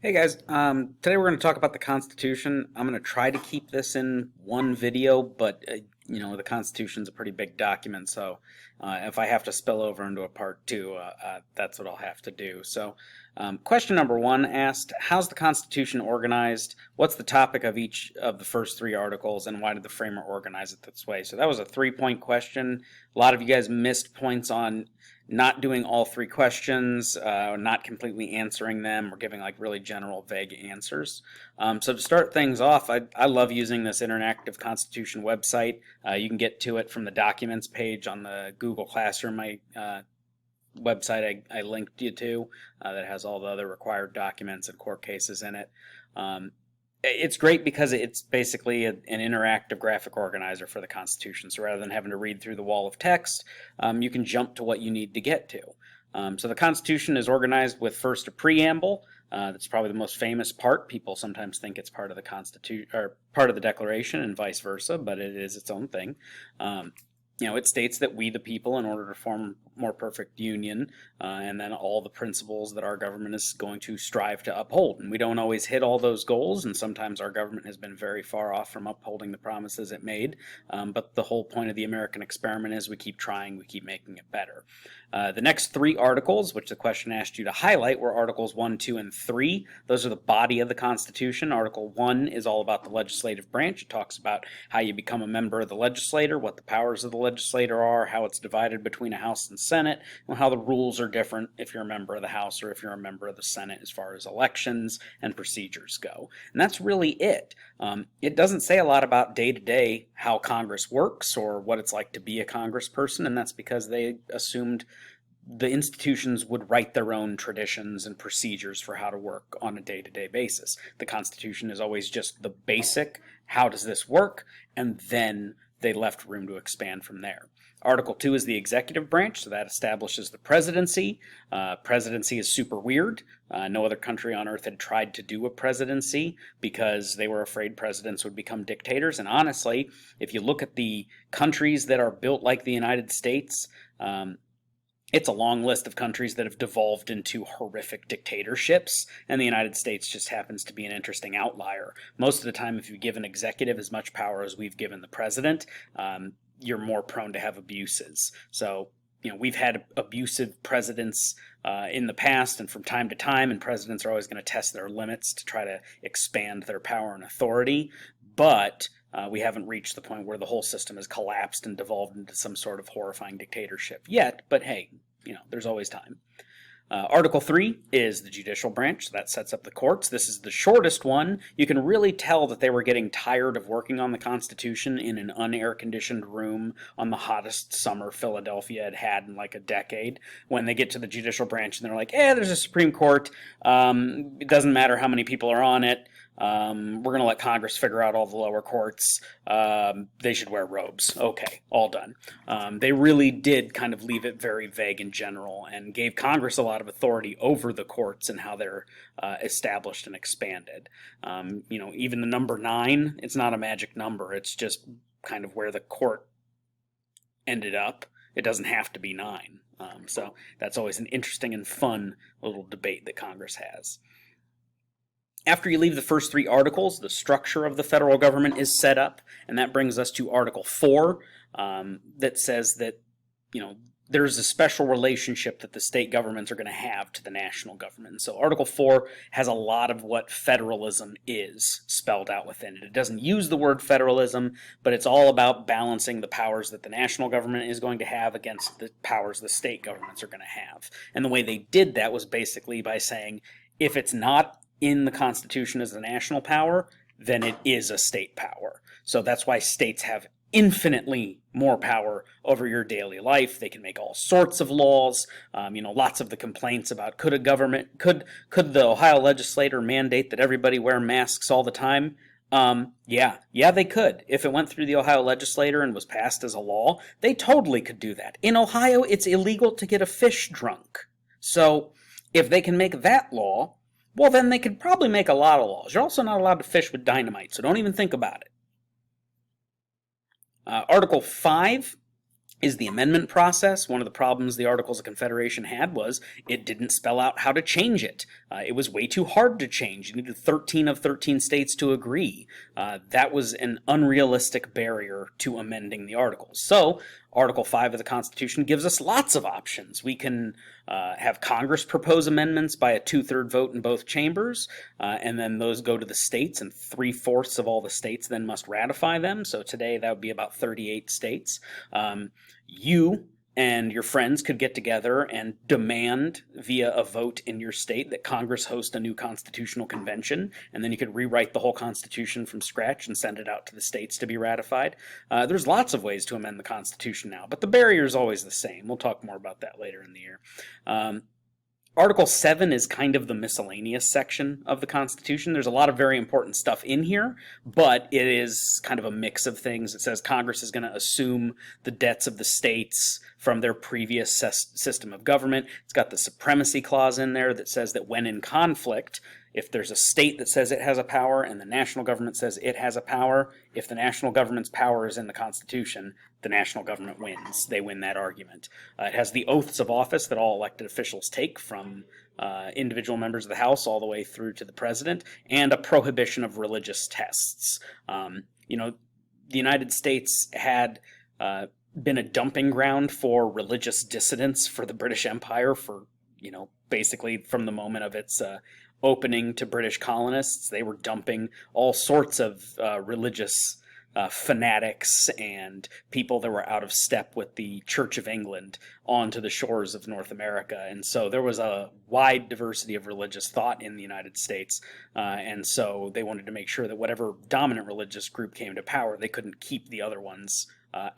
Hey guys, today we're going to talk about the Constitution. I'm going to try to keep this in one video, but the Constitution's a pretty big document, so if I have to spill over into a part two, that's what I'll have to do. So, question number one asked, how's the Constitution organized? What's the topic of each of the first three articles, and why did the framer organize it this way? So that was a 3-point question. A lot of you guys missed points on not doing all three questions, not completely answering them, or giving like really general, vague answers. So to start things off, I love using this Interactive Constitution website. You can get to it from the Documents page on the Google Classroom website I linked you to that has all the other required documents and court cases in it. It's great because it's basically an interactive graphic organizer for the Constitution. So rather than having to read through the wall of text, you can jump to what you need to get to. So the Constitution is organized with first a preamble. That's probably the most famous part. People sometimes think it's part of the Constitution or part of the Declaration, and vice versa, but it is its own thing. It states that we, the people, in order to form a more perfect union, and then all the principles that our government is going to strive to uphold. And we don't always hit all those goals, and sometimes our government has been very far off from upholding the promises it made. But the whole point of the American experiment is we keep trying, we keep making it better. The next three articles, which the question asked you to highlight, were Articles 1, 2, and 3. Those are the body of the Constitution. Article 1 is all about the legislative branch. It talks about how you become a member of the legislature, what the powers of the legislator are, how it's divided between a House and Senate, and how the rules are different if you're a member of the House or if you're a member of the Senate as far as elections and procedures go. And that's really it. It doesn't say a lot about day-to-day how Congress works or what it's like to be a congressperson, and that's because they assumed the institutions would write their own traditions and procedures for how to work on a day-to-day basis. The Constitution is always just the basic, how does this work, and then they left room to expand from there. Article 2 is the executive branch, so that establishes the presidency. Presidency is super weird. No other country on earth had tried to do a presidency because they were afraid presidents would become dictators. And honestly, if you look at the countries that are built like the United States, it's a long list of countries that have devolved into horrific dictatorships, and the United States just happens to be an interesting outlier. Most of the time, if you give an executive as much power as we've given the president, you're more prone to have abuses. So, we've had abusive presidents in the past and from time to time, and presidents are always going to test their limits to try to expand their power and authority, but we haven't reached the point where the whole system has collapsed and devolved into some sort of horrifying dictatorship yet, but hey, there's always time. Article 3 is the judicial branch. That sets up the courts. This is the shortest one. You can really tell that they were getting tired of working on the Constitution in an unair-conditioned room on the hottest summer Philadelphia had had in like a decade. When they get to the judicial branch and they're like, there's a Supreme Court. It doesn't matter how many people are on it. We're going to let Congress figure out all the lower courts. They should wear robes. Okay, all done. They really did kind of leave it very vague in general and gave Congress a lot of authority over the courts and how they're established and expanded. Even the number 9, it's not a magic number. It's just kind of where the court ended up. It doesn't have to be 9. So that's always an interesting and fun little debate that Congress has. After you leave the first three articles, the structure of the federal government is set up, and that brings us to Article 4, that says that, there's a special relationship that the state governments are going to have to the national government. So Article 4 has a lot of what federalism is spelled out within it. It doesn't use the word federalism, but it's all about balancing the powers that the national government is going to have against the powers the state governments are going to have. And the way they did that was basically by saying, if it's not in the Constitution as a national power, then it is a state power. So that's why states have infinitely more power over your daily life. They can make all sorts of laws. Lots of the complaints about could the Ohio legislature mandate that everybody wear masks all the time? Yeah, they could. If it went through the Ohio legislature and was passed as a law, they totally could do that. In Ohio, it's illegal to get a fish drunk. So if they can make that law, well, then they could probably make a lot of laws. You're also not allowed to fish with dynamite, so don't even think about it. Article 5 is the amendment process. One of the problems the Articles of Confederation had was it didn't spell out how to change it. It was way too hard to change. You needed 13 of 13 states to agree. That was an unrealistic barrier to amending the Articles. So, Article 5 of the Constitution gives us lots of options. We can have Congress propose amendments by a 2/3 vote in both chambers, and then those go to the states, and 3/4 of all the states then must ratify them. So today that would be about 38 states. You and your friends could get together and demand via a vote in your state that Congress host a new constitutional convention, and then you could rewrite the whole Constitution from scratch and send it out to the states to be ratified. There's lots of ways to amend the Constitution now, but the barrier is always the same. We'll talk more about that later in the year. Article 7 is kind of the miscellaneous section of the Constitution. There's a lot of very important stuff in here, but it is kind of a mix of things. It says Congress is going to assume the debts of the states from their previous system of government. It's got the supremacy clause in there that says that when in conflict, if there's a state that says it has a power and the national government says it has a power, if the national government's power is in the Constitution, the national government wins. They win that argument. It has the oaths of office that all elected officials take from individual members of the House all the way through to the president, and a prohibition of religious tests. The United States had been a dumping ground for religious dissidents for the British Empire for, basically from the moment of its opening to British colonists. They were dumping all sorts of religious fanatics and people that were out of step with the Church of England onto the shores of North America. And so there was a wide diversity of religious thought in the United States. And so they wanted to make sure that whatever dominant religious group came to power, they couldn't keep the other ones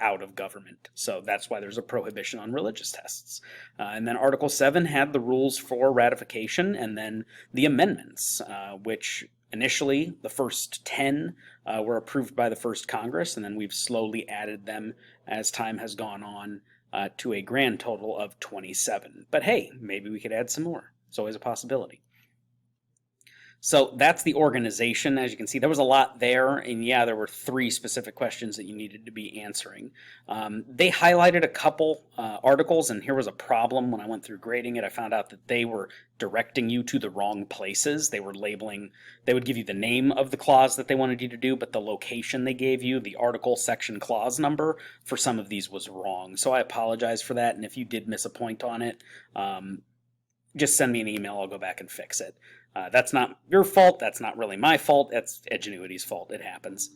out of government. So that's why there's a prohibition on religious tests. And then Article 7 had the rules for ratification, and then the amendments, which initially the first 10 were approved by the first Congress, and then we've slowly added them as time has gone on to a grand total of 27. But hey, maybe we could add some more. It's always a possibility. So that's the organization. As you can see, there was a lot there, and yeah, there were 3 specific questions that you needed to be answering. They highlighted a couple articles, and here was a problem. When I went through grading it, I found out that they were directing you to the wrong places. They were labeling, they would give you the name of the clause that they wanted you to do, but the location they gave you, the article, section, clause number, for some of these was wrong. So I apologize for that, and if you did miss a point on it, just send me an email. I'll go back and fix it. That's not your fault. That's not really my fault. That's Edgenuity's fault. It happens.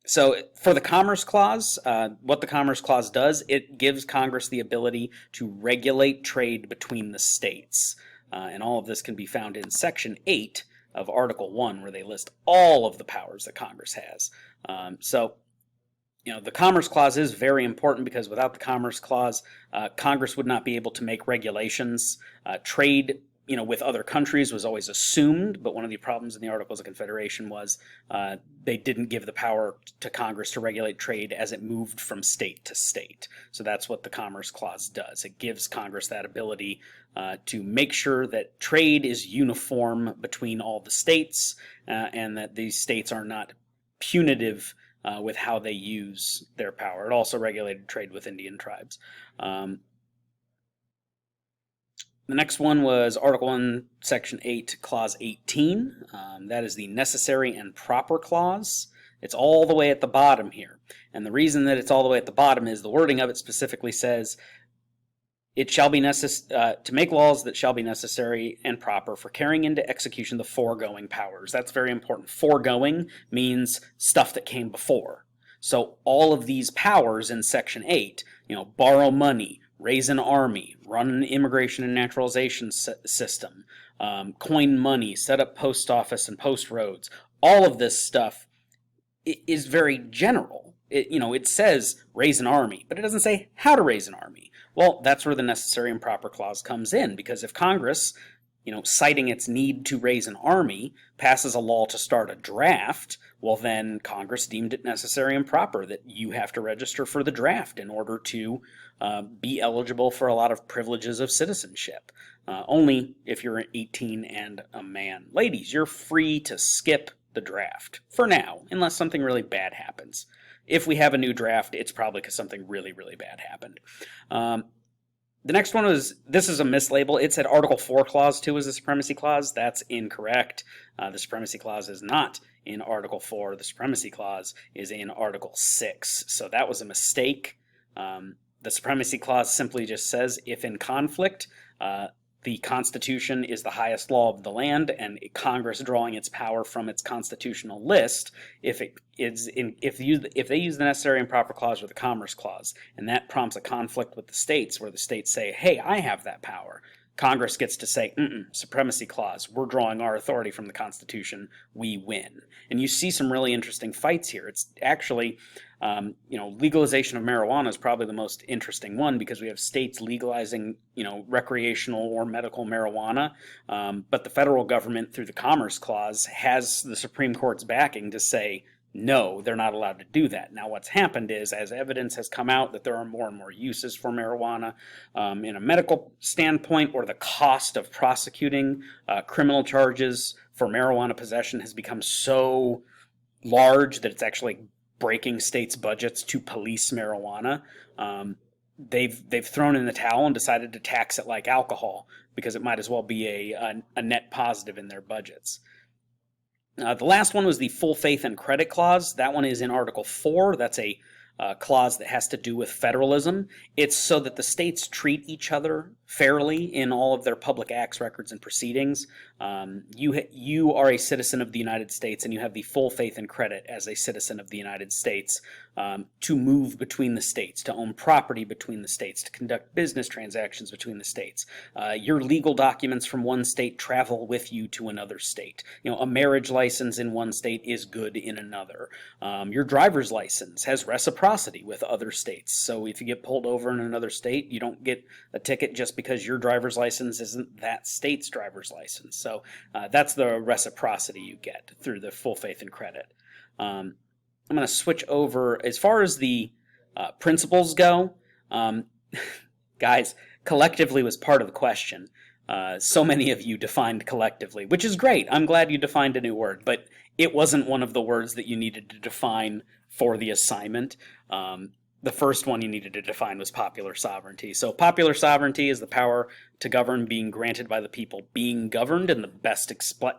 So for the Commerce Clause, what the Commerce Clause does, it gives Congress the ability to regulate trade between the states. And all of this can be found in Section 8 of Article 1, where they list all of the powers that Congress has. The Commerce Clause is very important because without the Commerce Clause, Congress would not be able to make regulations. Trade with other countries was always assumed, but one of the problems in the Articles of Confederation was they didn't give the power to Congress to regulate trade as it moved from state to state. So that's what the Commerce Clause does. It gives Congress that ability to make sure that trade is uniform between all the states and that these states are not punitive with how they use their power. It also regulated trade with Indian tribes. The next one was Article 1, Section 8, Clause 18. That is the necessary and proper clause. It's all the way at the bottom here. And the reason that it's all the way at the bottom is the wording of it specifically says, it shall be necessary to make laws that shall be necessary and proper for carrying into execution the foregoing powers. That's very important. Foregoing means stuff that came before. So all of these powers in Section 8, borrow money, raise an army, run an immigration and naturalization system, coin money, set up post office and post roads. All of this stuff is very general. It says raise an army, but it doesn't say how to raise an army. Well, that's where the necessary and proper clause comes in, because if Congress, citing its need to raise an army, passes a law to start a draft, well then Congress deemed it necessary and proper that you have to register for the draft in order to be eligible for a lot of privileges of citizenship. Only if you're 18 and a man. Ladies, you're free to skip the draft, for now, unless something really bad happens. if we have a new draft, it's probably because something really, really bad happened. The next one this is a mislabel. It said Article 4, Clause 2 is the Supremacy Clause. That's incorrect. The Supremacy Clause is not in Article 4. The Supremacy Clause is in Article 6. So that was a mistake. The Supremacy Clause simply just says, if in conflict, the Constitution is the highest law of the land, and Congress drawing its power from its constitutional list, if they use the necessary and proper clause or the Commerce Clause, and that prompts a conflict with the states, where the states say, hey, I have that power, Congress gets to say, Supremacy Clause, we're drawing our authority from the Constitution, we win. And you see some really interesting fights here. It's actually, legalization of marijuana is probably the most interesting one, because we have states legalizing, recreational or medical marijuana, but the federal government, through the Commerce Clause, has the Supreme Court's backing to say, no, they're not allowed to do that. Now, what's happened is, as evidence has come out that there are more and more uses for marijuana in a medical standpoint, or the cost of prosecuting criminal charges for marijuana possession has become so large that it's actually breaking states' budgets to police marijuana. They've thrown in the towel and decided to tax it like alcohol, because it might as well be a net positive in their budgets. The last one was the Full Faith and Credit Clause. That one is in Article 4. That's a clause that has to do with federalism. It's so that the states treat each other fairly in all of their public acts, records, and proceedings. You are a citizen of the United States, and you have the full faith and credit as a citizen of the United States to move between the states, to own property between the states, to conduct business transactions between the states. Your legal documents from one state travel with you to another state. A marriage license in one state is good in another. Your driver's license has reciprocity with other states. So if you get pulled over in another state, you don't get a ticket just because your driver's license isn't that state's driver's license. So that's the reciprocity you get through the full faith and credit. I'm going to switch over. As far as the principles go, guys, collectively was part of the question. So many of you defined collectively, which is great. I'm glad you defined a new word, but it wasn't one of the words that you needed to define for the assignment. The first one you needed to define was popular sovereignty. So popular sovereignty is the power to govern being granted by the people being governed, and the best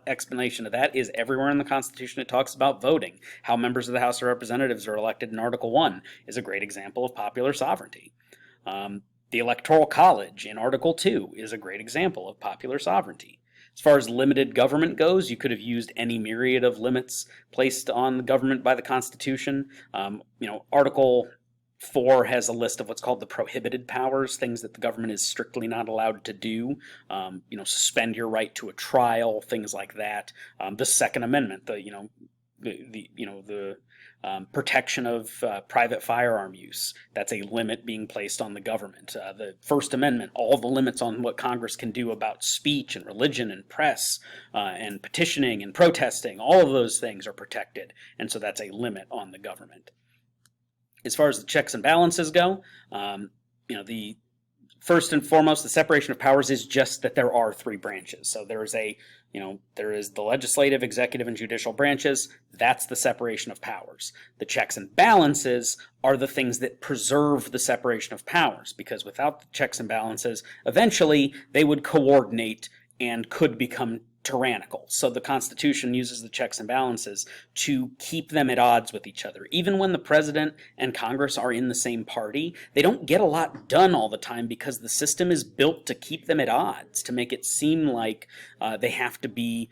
explanation of that is everywhere in the Constitution it talks about voting. How members of the House of Representatives are elected in Article 1 is a great example of popular sovereignty. The Electoral College in Article 2 is a great example of popular sovereignty. As far as limited government goes, you could have used any myriad of limits placed on the government by the Constitution. Article 4 has a list of what's called the prohibited powers, things that the government is strictly not allowed to do. Suspend your right to a trial, things like that. The Second Amendment, the protection of private firearm use. That's a limit being placed on the government. The First Amendment, all the limits on what Congress can do about speech and religion and press and petitioning and protesting, all of those things are protected. And so that's a limit on the government. As far as the checks and balances go, the first and foremost, the separation of powers is just that there are three branches. So there is the legislative, executive, and judicial branches. That's the separation of powers. The checks and balances are the things that preserve the separation of powers, because without the checks and balances, eventually they would coordinate and could become tyrannical. So the Constitution uses the checks and balances to keep them at odds with each other. Even when the president and Congress are in the same party, they don't get a lot done all the time because the system is built to keep them at odds, to make it seem like they have to be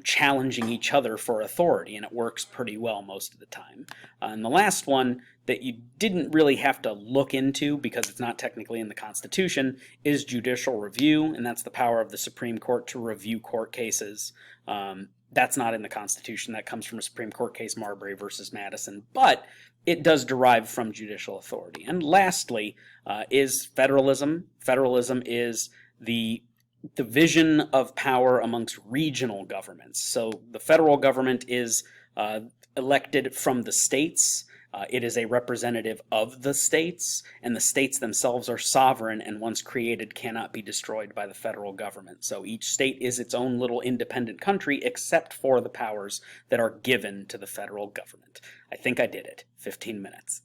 challenging each other for authority, and it works pretty well most of the time. And the last one that you didn't really have to look into because it's not technically in the Constitution is judicial review, and that's the power of the Supreme Court to review court cases. That's not in the Constitution. That comes from a Supreme Court case, Marbury versus Madison, but it does derive from judicial authority. And lastly is federalism. Federalism is the division of power amongst regional governments. So the federal government is elected from the states. It is a representative of the states, and the states themselves are sovereign, and once created cannot be destroyed by the federal government. So each state is its own little independent country, except for the powers that are given to the federal government. I think I did it. 15 minutes.